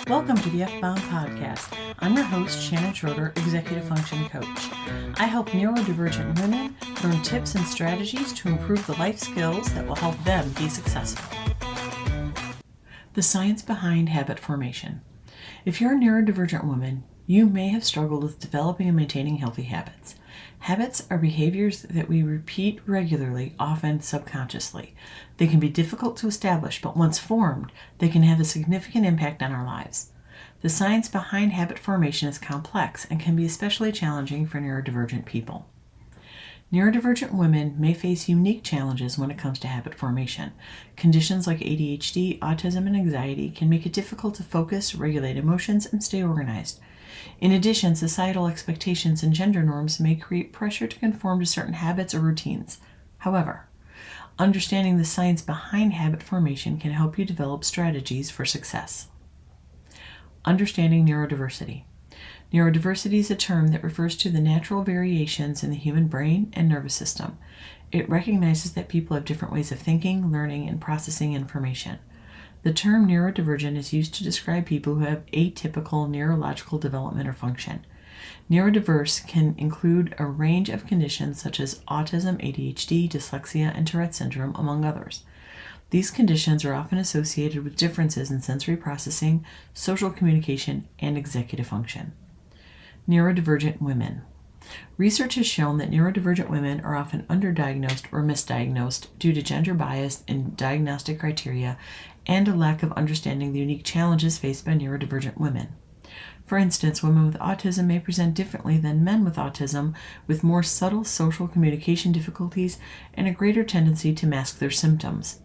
Welcome to the F-Bound Podcast. I'm your host, Shannon Schroeder, Executive Function Coach. I help neurodivergent women learn tips and strategies to improve the life skills that will help them be successful. The science behind habit formation. If you're a neurodivergent woman, you may have struggled with developing and maintaining healthy habits. Habits are behaviors that we repeat regularly, often subconsciously. They can be difficult to establish, but once formed, they can have a significant impact on our lives. The science behind habit formation is complex and can be especially challenging for neurodivergent people. Neurodivergent women may face unique challenges when it comes to habit formation. Conditions like ADHD, autism, and anxiety can make it difficult to focus, regulate emotions, and stay organized. In addition, societal expectations and gender norms may create pressure to conform to certain habits or routines. However, understanding the science behind habit formation can help you develop strategies for success. Understanding neurodiversity. Neurodiversity is a term that refers to the natural variations in the human brain and nervous system. It recognizes that people have different ways of thinking, learning, and processing information. The term neurodivergent is used to describe people who have atypical neurological development or function. Neurodiverse can include a range of conditions such as autism, ADHD, dyslexia, and Tourette syndrome, among others. These conditions are often associated with differences in sensory processing, social communication, and executive function. Neurodivergent women. Research has shown that neurodivergent women are often underdiagnosed or misdiagnosed due to gender bias in diagnostic criteria and a lack of understanding the unique challenges faced by neurodivergent women. For instance, women with autism may present differently than men with autism, with more subtle social communication difficulties and a greater tendency to mask their symptoms.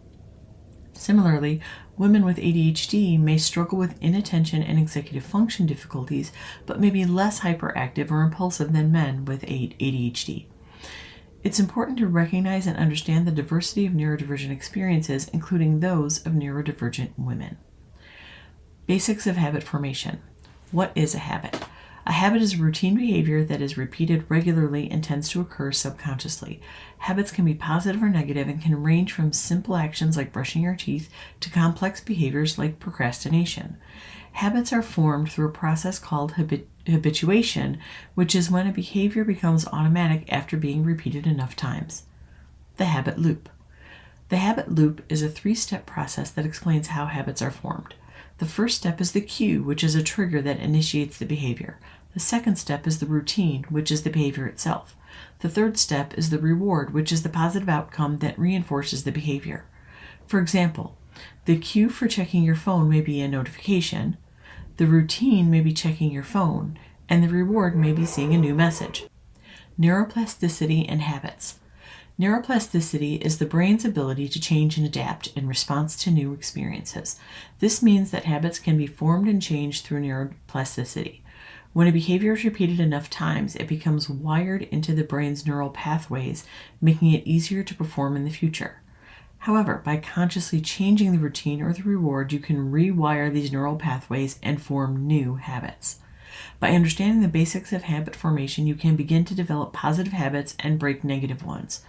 Similarly, women with ADHD may struggle with inattention and executive function difficulties, but may be less hyperactive or impulsive than men with ADHD. It's important to recognize and understand the diversity of neurodivergent experiences, including those of neurodivergent women. Basics of habit formation. What is a habit? A habit is a routine behavior that is repeated regularly and tends to occur subconsciously. Habits can be positive or negative and can range from simple actions like brushing your teeth to complex behaviors like procrastination. Habits are formed through a process called habituation, which is when a behavior becomes automatic after being repeated enough times. The habit loop. The habit loop is a 3-step process that explains how habits are formed. The first step is the cue, which is a trigger that initiates the behavior. The second step is the routine, which is the behavior itself. The third step is the reward, which is the positive outcome that reinforces the behavior. For example, the cue for checking your phone may be a notification, the routine may be checking your phone, and the reward may be seeing a new message. Neuroplasticity and habits. Neuroplasticity is the brain's ability to change and adapt in response to new experiences. This means that habits can be formed and changed through neuroplasticity. When a behavior is repeated enough times, it becomes wired into the brain's neural pathways, making it easier to perform in the future. However, by consciously changing the routine or the reward, you can rewire these neural pathways and form new habits. By understanding the basics of habit formation, you can begin to develop positive habits and break negative ones.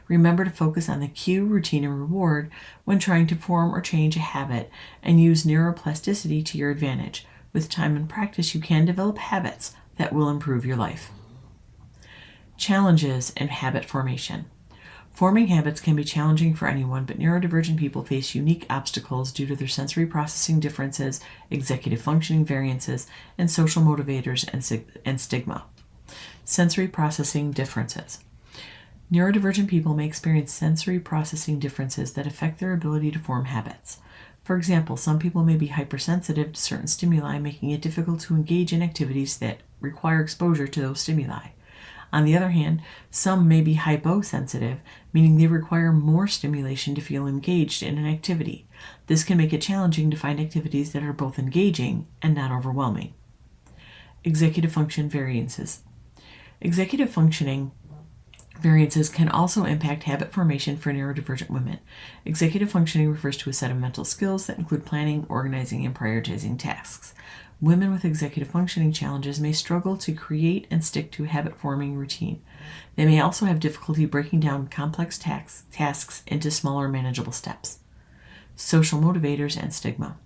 Remember to focus on the cue, routine, and reward when trying to form or change a habit, and use neuroplasticity to your advantage. With time and practice, you can develop habits that will improve your life. Challenges in habit formation. Forming habits can be challenging for anyone, but neurodivergent people face unique obstacles due to their sensory processing differences, executive functioning variances, and social motivators and stigma. Sensory processing differences. Neurodivergent people may experience sensory processing differences that affect their ability to form habits. For example, some people may be hypersensitive to certain stimuli, making it difficult to engage in activities that require exposure to those stimuli. On the other hand, some may be hyposensitive, meaning they require more stimulation to feel engaged in an activity. This can make it challenging to find activities that are both engaging and not overwhelming. Executive function variances. Executive functioning variances can also impact habit formation for neurodivergent women. Executive functioning refers to a set of mental skills that include planning, organizing, and prioritizing tasks. Women with executive functioning challenges may struggle to create and stick to a habit-forming routine. They may also have difficulty breaking down complex tasks into smaller, manageable steps. Social motivators and stigma.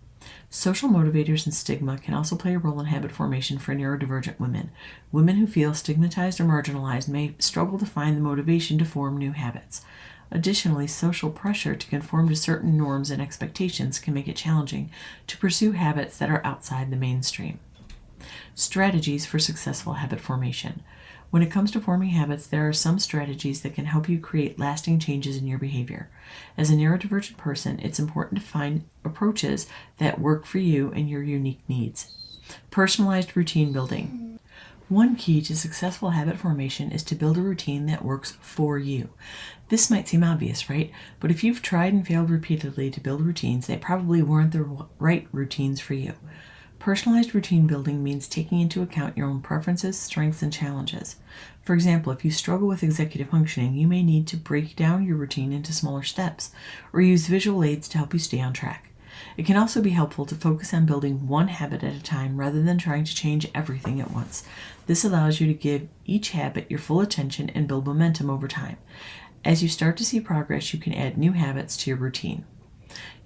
Social motivators and stigma can also play a role in habit formation for neurodivergent women. Women who feel stigmatized or marginalized may struggle to find the motivation to form new habits. Additionally, social pressure to conform to certain norms and expectations can make it challenging to pursue habits that are outside the mainstream. Strategies for successful habit formation. When it comes to forming habits, there are some strategies that can help you create lasting changes in your behavior. As a neurodivergent person, it's important to find approaches that work for you and your unique needs. Personalized routine building. One key to successful habit formation is to build a routine that works for you. This might seem obvious, right? But if you've tried and failed repeatedly to build routines, they probably weren't the right routines for you. Personalized routine building means taking into account your own preferences, strengths, and challenges. For example, if you struggle with executive functioning, you may need to break down your routine into smaller steps or use visual aids to help you stay on track. It can also be helpful to focus on building one habit at a time rather than trying to change everything at once. This allows you to give each habit your full attention and build momentum over time. As you start to see progress, you can add new habits to your routine.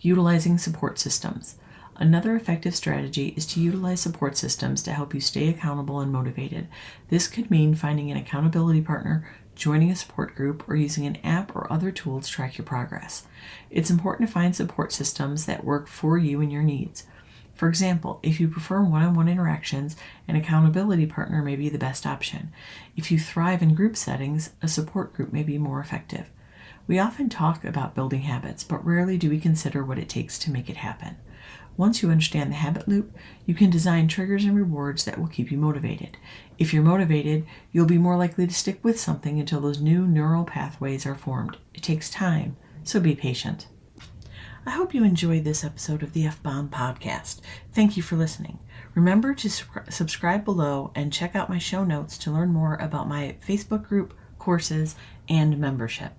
Utilizing support systems. Another effective strategy is to utilize support systems to help you stay accountable and motivated. This could mean finding an accountability partner, joining a support group, or using an app or other tool to track your progress. It's important to find support systems that work for you and your needs. For example, if you prefer one-on-one interactions, an accountability partner may be the best option. If you thrive in group settings, a support group may be more effective. We often talk about building habits, but rarely do we consider what it takes to make it happen. Once you understand the habit loop, you can design triggers and rewards that will keep you motivated. If you're motivated, you'll be more likely to stick with something until those new neural pathways are formed. It takes time, so be patient. I hope you enjoyed this episode of the F-Bomb podcast. Thank you for listening. Remember to subscribe below and check out my show notes to learn more about my Facebook group, courses, and membership.